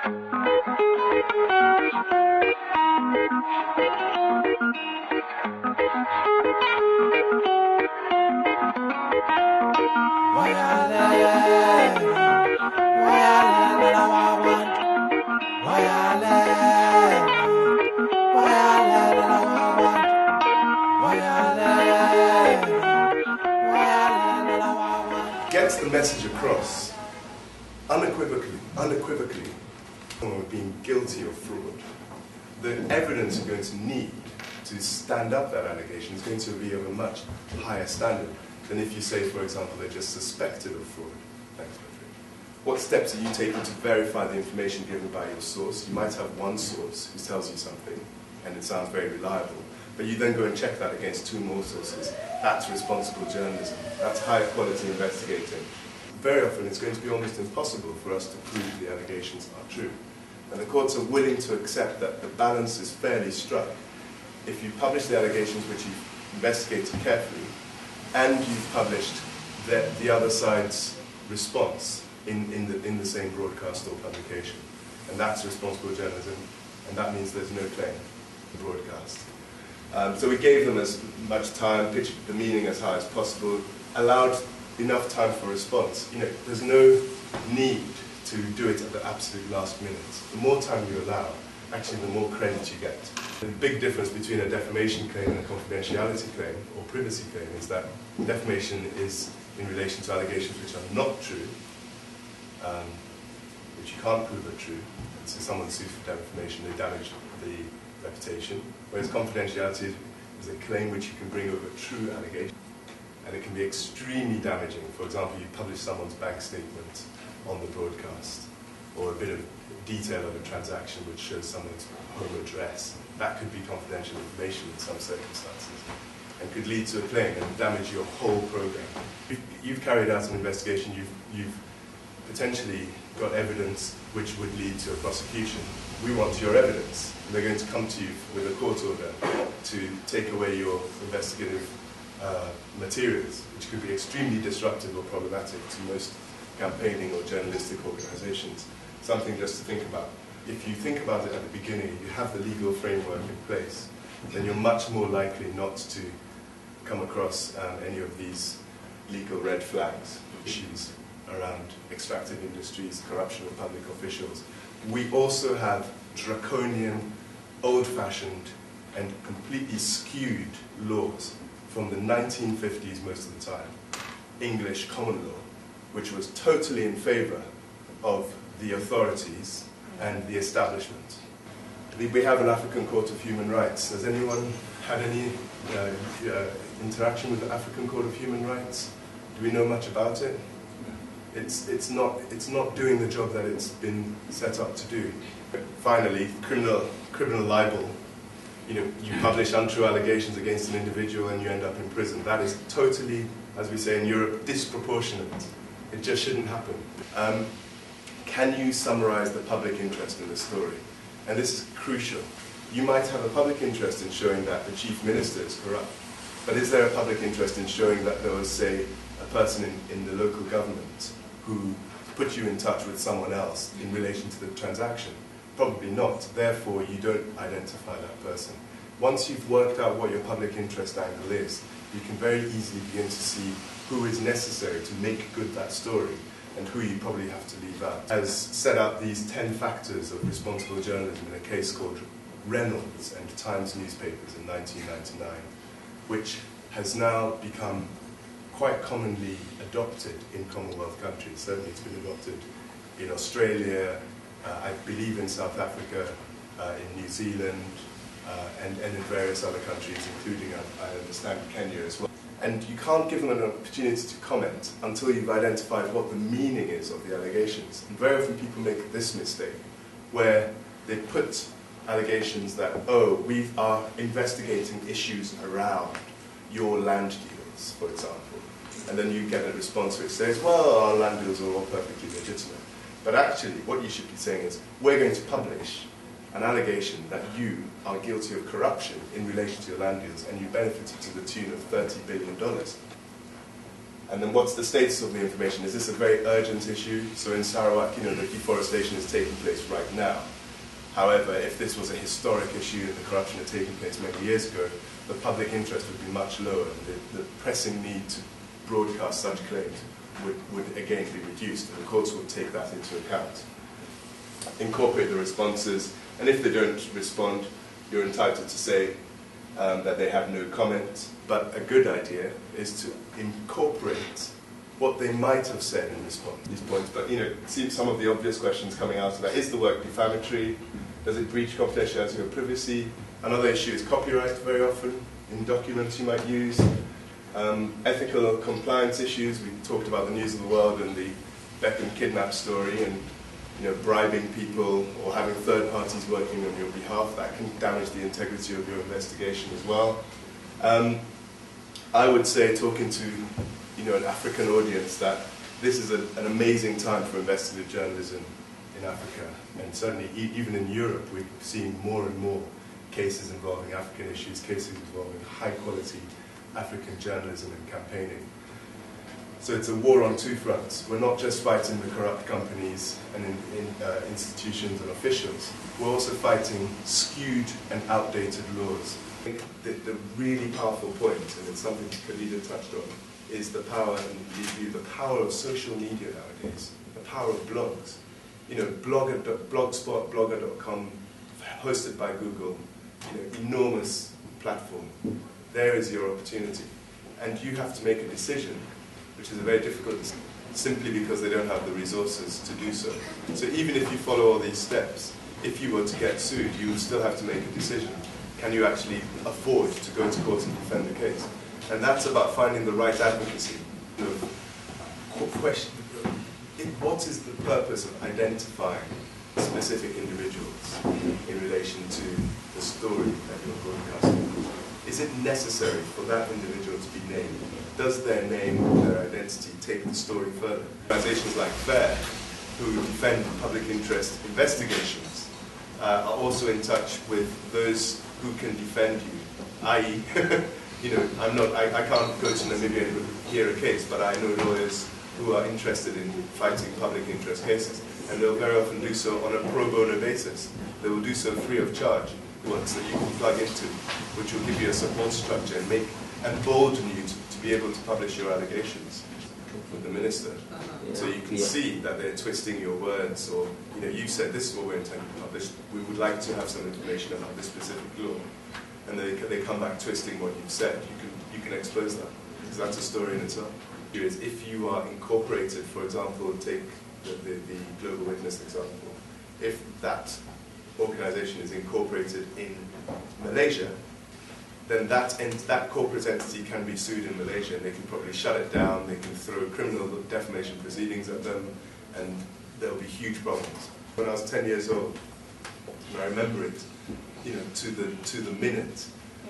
Gets the message across unequivocally someone being guilty of fraud. The evidence you're going to need to stand up that allegation is going to be of a much higher standard than if you say, for example, they're just suspected of fraud. Thanks, Patrick. What steps are you taking to verify the information given by your source? You might have one source who tells you something, and it sounds very reliable, but you then go and check that against two more sources. That's responsible journalism. That's high quality investigating. Very often it's going to be almost impossible for us to prove the allegations are true. And the courts are willing to accept that the balance is fairly struck. If you publish the allegations which you've investigated carefully, and you've published the other side's response in the same broadcast or publication. And that's responsible journalism, and that means there's no claim to broadcast. So we gave them as much time, pitched the meaning as high as possible, allowed enough time for response. You know, there's no need to do it at the absolute last minute. The more time you allow, actually the more credit you get. The big difference between a defamation claim and a confidentiality claim, or privacy claim, is that defamation is in relation to allegations which are not true, which you can't prove are true. So someone sues for defamation, they damage the reputation, whereas confidentiality is a claim which you can bring over true allegation, and it can be extremely damaging. For example, you publish someone's bank statement on the broadcast, or a bit of detail of a transaction which shows someone's home address. That could be confidential information in some circumstances, and could lead to a claim and damage your whole program. You've carried out an investigation, you've potentially got evidence which would lead to a prosecution. We want your evidence. And they're going to come to you with a court order to take away your investigative materials, which could be extremely disruptive or problematic to most campaigning or journalistic organizations. Something just to think about. If you think about it at the beginning, you have the legal framework in place, then you're much more likely not to come across any of these legal red flags, issues around extractive industries, corruption of public officials. We also have draconian, old-fashioned, and completely skewed laws from the 1950s most of the time. English common law, which was totally in favor of the authorities and the establishment. We have an African Court of Human Rights. Has anyone had any interaction with the African Court of Human Rights? Do we know much about it? It's not doing the job that it's been set up to do. Finally, criminal libel. You know, you publish untrue allegations against an individual and you end up in prison. That is totally, as we say in Europe, disproportionate. It just shouldn't happen. Can you summarize the public interest in the story? And this is crucial. You might have a public interest in showing that the chief minister is corrupt, but is there a public interest in showing that there was, say, a person in the local government who put you in touch with someone else in relation to the transaction? Probably not. Therefore, you don't identify that person. Once you've worked out what your public interest angle is, you can very easily begin to see who is necessary to make good that story and who you probably have to leave out. Has set out these 10 factors of responsible journalism in a case called Reynolds and Times newspapers in 1999, which has now become quite commonly adopted in Commonwealth countries. Certainly it's been adopted in Australia, I believe in South Africa, in New Zealand, and in various other countries, including, I understand, Kenya as well. And you can't give them an opportunity to comment until you've identified what the meaning is of the allegations. And very often people make this mistake, where they put allegations that, oh, we are investigating issues around your land deals, for example. And then you get a response which says, well, our land deals are all perfectly legitimate. But actually, what you should be saying is, we're going to publish an allegation that you are guilty of corruption in relation to your land deals, and you benefited to the tune of $30 billion. And then what's the status of the information? Is this a very urgent issue? So in Sarawak, the deforestation is taking place right now. However, if this was a historic issue and the corruption had taken place many years ago, the public interest would be much lower. The pressing need to broadcast such claims would again be reduced, and the courts would take that into account. Incorporate the responses, and if they don't respond, you're entitled to say that they have no comment. But a good idea is to incorporate what they might have said in response to these points. But see some of the obvious questions coming out of that. Is the work defamatory? Does it breach confidentiality or privacy? Another issue is copyright very often in documents you might use. Ethical compliance issues. We talked about the News of the World and the Beckham kidnap story, and bribing people or having third parties working on your behalf. That can damage the integrity of your investigation as well. I would say, talking to an African audience, that this is an amazing time for investigative journalism in Africa, and certainly even in Europe we're seeing more and more cases involving African issues, cases involving high-quality African journalism and campaigning. So it's a war on two fronts. We're not just fighting the corrupt companies and institutions and officials, we're also fighting skewed and outdated laws. I think the really powerful point, and it's something Khalida touched on, is the power of social media nowadays, the power of blogs. Blogspot, blogger.com, hosted by Google, enormous platform. There is your opportunity. And you have to make a decision, which is a very difficult decision, simply because they don't have the resources to do so. So even if you follow all these steps, if you were to get sued, you would still have to make a decision. Can you actually afford to go to court and defend the case? And that's about finding the right advocacy. What is the purpose of identifying specific individuals in relation to the story that you're broadcasting? Is it necessary for that individual to be named? Does their name or their identity take the story further? Organizations like FAIR, who defend public interest investigations, are also in touch with those who can defend you, i.e., I can't go to Namibia and hear a case, but I know lawyers who are interested in fighting public interest cases, and they'll very often do so on a pro bono basis. They will do so free of charge, ones that you can plug into, which will give you a support structure and embolden you to be able to publish your allegations with the minister. So you can see that they're twisting your words, or you said this is what we're intending to publish. We would like to have some information about this specific law, and they come back twisting what you've said. You can expose that, because that's a story in itself. If you are incorporated, for example, take the Global Witness example, if that organization is incorporated in Malaysia, then that corporate entity can be sued in Malaysia, and they can probably shut it down, they can throw criminal defamation proceedings at them, and there'll be huge problems. When I was 10 years old, and I remember it, to the minute,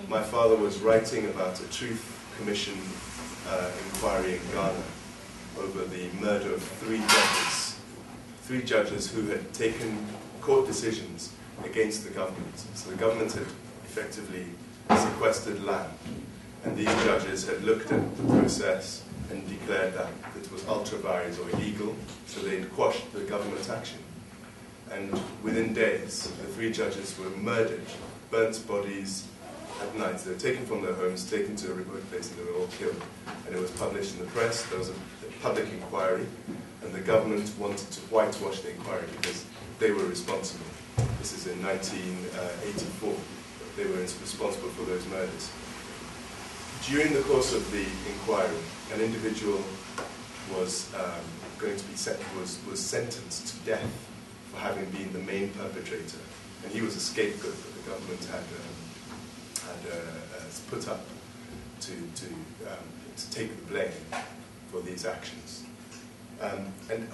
my father was writing about a Truth Commission inquiry in Ghana over the murder of three judges who had taken court decisions against the government. So the government had effectively sequestered land, and these judges had looked at the process and declared that it was ultra vires or illegal, so they'd quashed the government action. And within days, the three judges were murdered, burnt bodies at night. They were taken from their homes, taken to a remote place, and they were all killed. And it was published in the press. There was a public inquiry, and the government wanted to whitewash the inquiry because they were responsible. This is in 1984. They were responsible for those murders. During the course of the inquiry, an individual was was sentenced to death for having been the main perpetrator, and he was a scapegoat that the government had put up to take the blame for these actions. And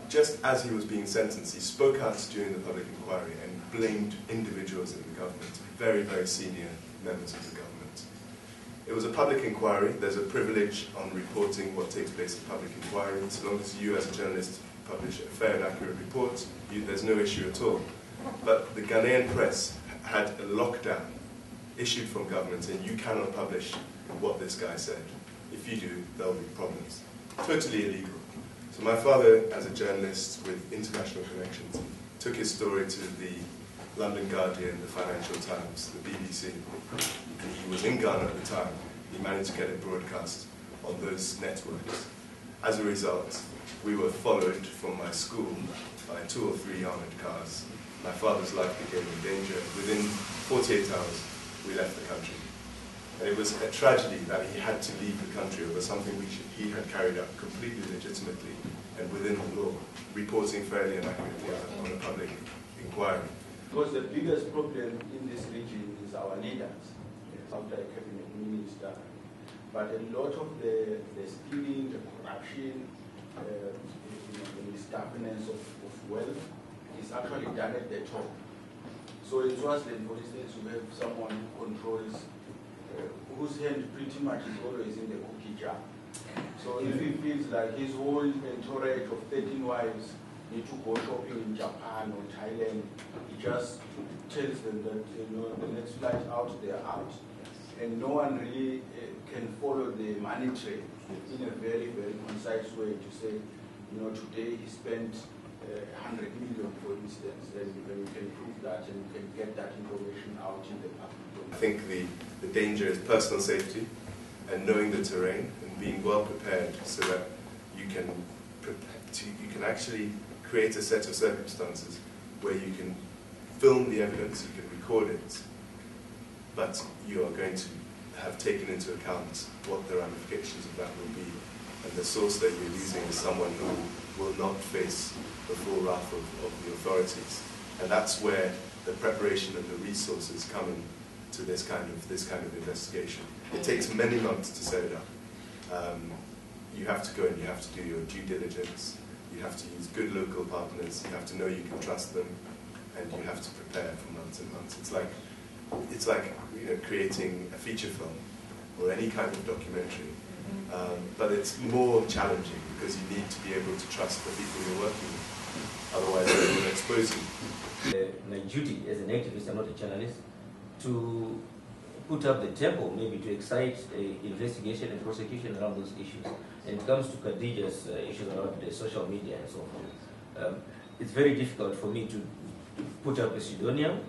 just as he was being sentenced, he spoke out during the public inquiry and blamed individuals in the government, very, very senior members of the government. It was a public inquiry. There's a privilege on reporting what takes place in public inquiry. So long as you as a journalist publish a fair and accurate report, there's no issue at all. But the Ghanaian press had a lockdown issued from government saying you cannot publish what this guy said. If you do, there'll be problems. Totally illegal. So my father, as a journalist with international connections, took his story to the London Guardian, the Financial Times, the BBC, and he was in Ghana at the time. He managed to get it broadcast on those networks. As a result, we were followed from my school by 2 or 3 armoured cars. My father's life became in danger. Within 48 hours, we left the country. And it was a tragedy that he had to leave the country over something which he had carried out completely legitimately and within the law, reporting fairly and accurately on a public inquiry. Because the biggest problem in this region is our leaders, after a cabinet minister. But a lot of the stealing, the corruption, the misgovernance of wealth is actually done at the top. So in Swaziland, for instance, you have someone who controls, whose hand pretty much is always in the cookie jar. So if he feels like his whole entourage of 13 wives need to go shopping in Japan or Thailand, he just tells them that, the next flight out, they're out. And no one really can follow the money trail in a very, very concise way to say, today he spent 100 million, for instance, and you can prove that and you can get that information out in the public. I think the danger is personal safety and knowing the terrain and being well prepared so that you can actually create a set of circumstances where you can film the evidence, you can record it, but you are going to have taken into account what the ramifications of that will be. And the source that you're using is someone who will not face the full wrath of the authorities. And that's where the preparation and the resources come in to this kind of investigation. It takes many months to set it up. You have to go and you have to do your due diligence. You have to use good local partners. You have to know you can trust them, and you have to prepare for months and months. It's like creating a feature film or any kind of documentary, but it's more challenging because you need to be able to trust the people you're working with. Otherwise, they will expose you. My duty as an activist, I'm not a journalist, to put up the tempo, maybe to excite investigation and prosecution around those issues. And it comes to Khadija's issues around the social media and so forth. It's very difficult for me to put up a pseudonym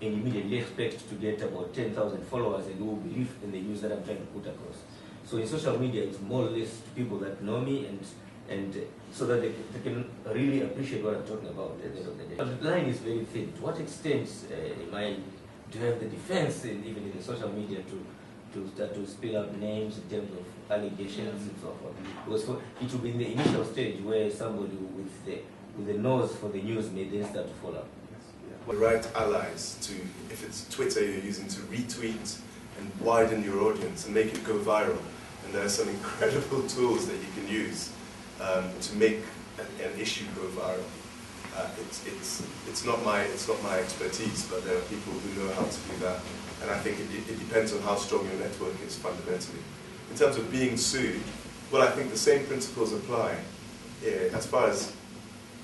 and immediately expect to get about 10,000 followers and who will believe in the news that I'm trying to put across. So in social media, it's more or less people that know me and so that they can really appreciate what I'm talking about at the end of the day. But the line is very thin. To what extent am I to have the defense, and even in the social media, to start to spill out names in terms of allegations and so forth? Because it will be in the initial stage where somebody with the nose for the news may then start to follow up. The right allies to, if it's Twitter you're using, to retweet and widen your audience and make it go viral. And there are some incredible tools that you can use to make an issue go viral. It's not my expertise, but there are people who know how to do that. And I think it depends on how strong your network is fundamentally. In terms of being sued, well, I think the same principles apply as far as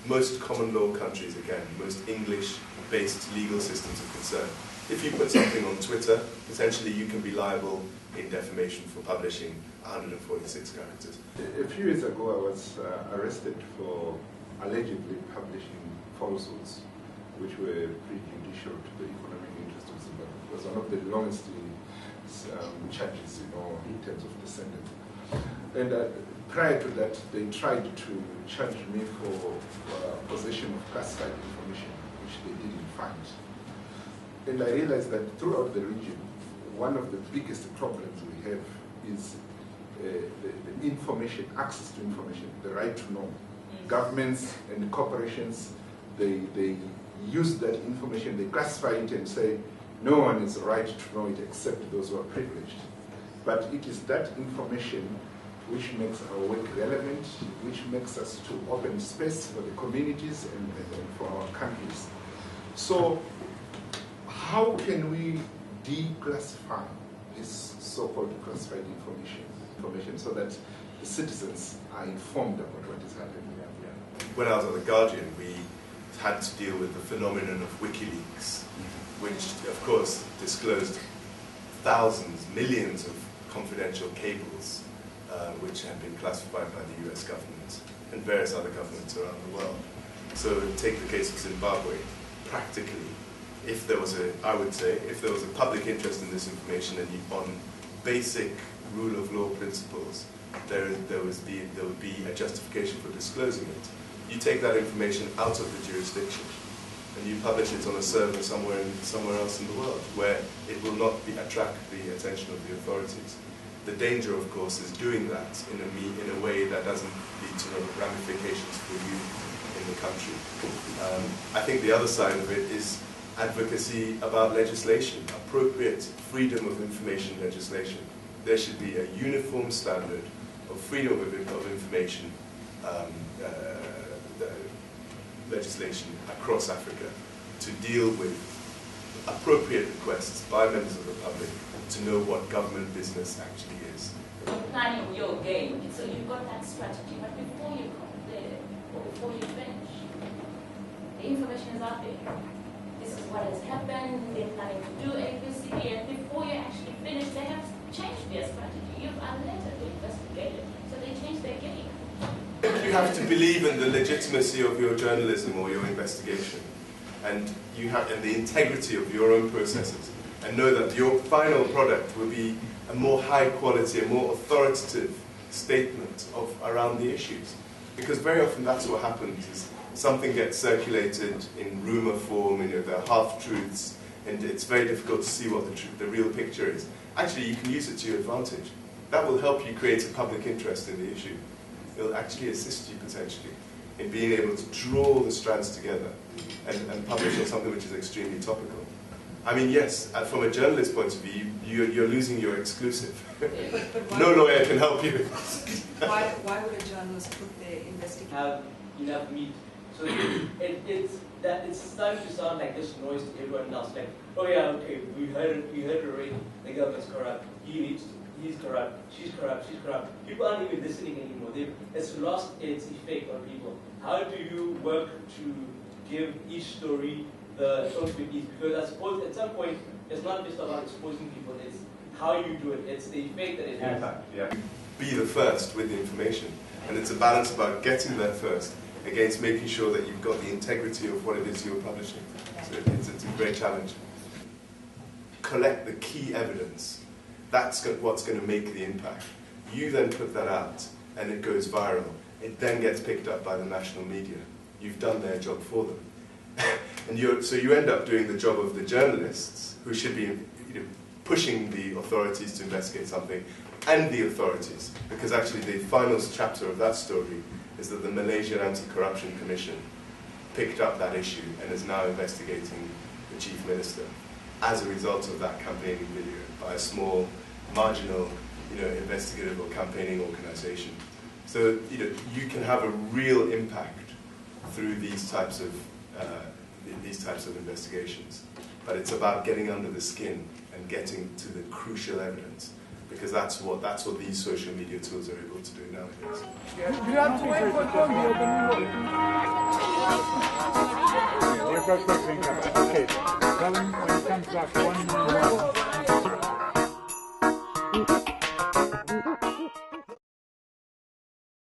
most common law countries, again, most English-based legal systems are concerned. If you put something on Twitter, potentially you can be liable in defamation for publishing 146 characters. A few years ago, I was arrested for allegedly publishing falsehoods, which were prejudicial to the economic interest of Zimbabwe. It was one of the longest charges, in terms of the sentence. And prior to that, they tried to charge me for possession of classified information, which they didn't find. And I realized that throughout the region, one of the biggest problems we have is the information, access to information, the right to know. Governments and corporations, they use that information, they classify it and say, no one is right to know it except those who are privileged. But it is that information which makes our work relevant, which makes us to open space for the communities and for our countries. So how can we declassify this so-called classified information so that the citizens are informed about what is happening? When I was on The Guardian, we had to deal with the phenomenon of WikiLeaks, which, of course, disclosed thousands, millions of confidential cables which had been classified by the US government and various other governments around the world. So take the case of Zimbabwe. Practically, if there was I would say, if there was a public interest in this information and on basic rule of law principles, there would be a justification for disclosing it. You take that information out of the jurisdiction and you publish it on a server somewhere else in the world where it will not attract the attention of the authorities. The danger, of course, is doing that in a way that doesn't lead to ramifications for you in the country. I think the other side of it is advocacy about legislation, appropriate freedom of information legislation. There should be a uniform standard of freedom of information legislation across Africa to deal with appropriate requests by members of the public to know what government business actually is. Planning your game, so you've got that strategy, but before you come there, or before you finish, the information is out there. This is what has happened, they're planning to do ABCD, and before you actually finish, they have changed their strategy. You've unlettered the investigator, so they changed their game. You have to believe in the legitimacy of your journalism or your investigation, and the integrity of your own processes, and know that your final product will be a more high quality, a more authoritative statement around the issues. Because very often that's what happens, is something gets circulated in rumor form, there are half-truths, and it's very difficult to see what the real picture is. Actually, you can use it to your advantage. That will help you create a public interest in the issue. It'll actually assist you potentially in being able to draw the strands together and publish on something which is extremely topical. I mean, yes, from a journalist point of view, you're losing your exclusive. But No lawyer can help you. why would a journalist put their investigation? Have enough meat. So it's starting to sound like this noise to everyone else. Like, oh yeah, okay, we heard it already. The government's corrupt. He's corrupt. She's corrupt. She's corrupt. People aren't even listening anymore. It's lost its effect on people. How do you work to give each story the tone to ease? Because I suppose at some point it's not just about exposing people. It's how you do it. It's the effect that it has. Impact, yeah. Be the first with the information, and it's a balance about getting there first against making sure that you've got the integrity of what it is you're publishing. So it's a great challenge. Collect the key evidence. That's what's going to make the impact. You then put that out, and it goes viral. It then gets picked up by the national media. You've done their job for them. And so you end up doing the job of the journalists, who should be pushing the authorities to investigate something, and the authorities, because actually the final chapter of that story is that the Malaysian Anti-Corruption Commission picked up that issue and is now investigating the chief minister as a result of that campaigning video by a small, marginal, investigative or campaigning organization. So you can have a real impact through these types of investigations, but it's about getting under the skin and getting to the crucial evidence, because that's what these social media tools are able to do nowadays. You have to wait for Colombia. Okay, tell him when he comes back 1 minute.